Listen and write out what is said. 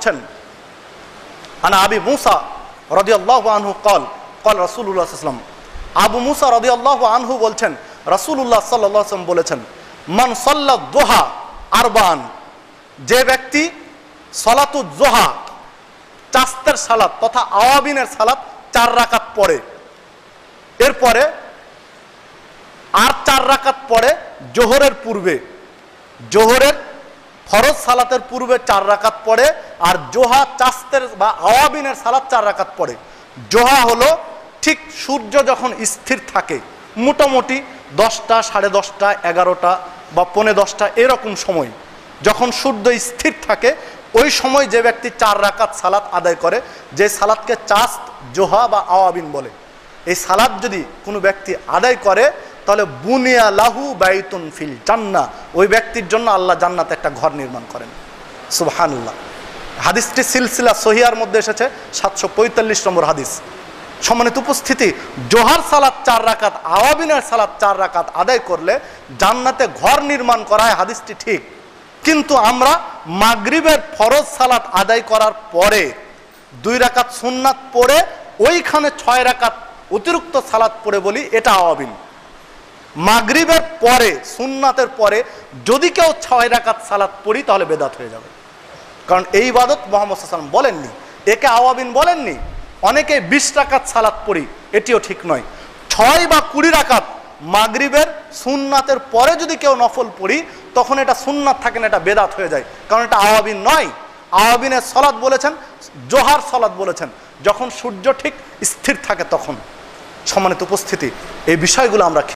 বলছেন, আনা আবি মুসা রাদিয়াল্লাহু আনহু قال قال রাসূলুল্লাহ সাল্লাল্লাহু আলাইহি ওয়াসাল্লাম, আবু মুসা রাদিয়াল্লাহু আনহু বলছেন রাসূলুল্লাহ সাল্লাল্লাহু আলাইহি ওয়াসাল্লাম বলেছেন, মান সাল্লাত দুহা আরবান, যে ব্যক্তি সালাতুজ জোহা চাস্তের সালাত তথা আওয়াবিনের সালাত 4 রাকাত পড়ে, এরপরে আর 4 রাকাত পড়ে জোহরের পূর্বে, জোহরের ফরজ সালাতের পূর্বে 4 রাকাত পড়ে, আর জোহা চাস্তের বা আওয়াবিনের সালাত 4 রাকাত পড়ে। জোহা হলো ঠিক সূর্য যখন স্থির থাকে, মোটামুটি 10টা, 10:30, 11টা বা 11:45 এরকম সময়, যখন সূর্য স্থির থাকে ওই সময় যে ব্যক্তি 4 রাকাত সালাত আদায় করে, যে সালাতকে চাস্ত, জোহা বা আওয়াবিন বলে, এই সালাত যদি কোনো ব্যক্তি আদায় করে তাহলে বুনিয়া লাহু বাইতুন ফিল জান্নাহ, ওই ব্যক্তির জন্য আল্লাহ জান্নাতে একটা ঘর নির্মাণ করেন। সুবহানাল্লাহ। হাদিসটি সিলসিলা সহিহার মধ্যে এসেছে, 745 নম্বর হাদিস। সম্মানিত উপস্থিতি, জোহার সালাত 4 রাকাত, আওয়াবিনের সালাত 4 রাকাত আদায় করলে জান্নাতে ঘর নির্মাণ করা হয়, হাদিসটি ঠিক। কিন্তু আমরা মাগরিবের ফরজ সালাত আদায় করার পরে 2 রাকাত সুন্নাত পড়ে ওইখানে 6 রাকাত অতিরিক্ত সালাত পড়ে বলি এটা আওয়াবিন। মাগরিবের পরে, সুন্নাতের পরে যদি কেউ 6 রাকাত সালাত পড়ি তাহলে বেদাত হয়ে যাবে, কারণ এই ইবাদত মুহাম্মদ সাল্লাল্লাহু আলাইহি ওয়াসাল্লাম বলেননি, একে আওয়াবিন বলেননি। অনেকে 20 রাকাত সালাত পড়ি, এটিও ঠিক নয়। 6 বা 20 রাকাত মাগরিবের সুন্নাতের পরে যদি কেউ নফল পড়ি তখন এটা সুন্নাত থাকে না, এটা বেদাত হয়ে যায়, কারণ এটা আওয়াবিন নয়। আওয়াবিনের সালাত বলেছেন, জোহার সালাত বলেছেন যখন সূর্য ঠিক স্থির থাকে তখন। সম্মানিত উপস্থিতি, এই বিষয়গুলো আমরা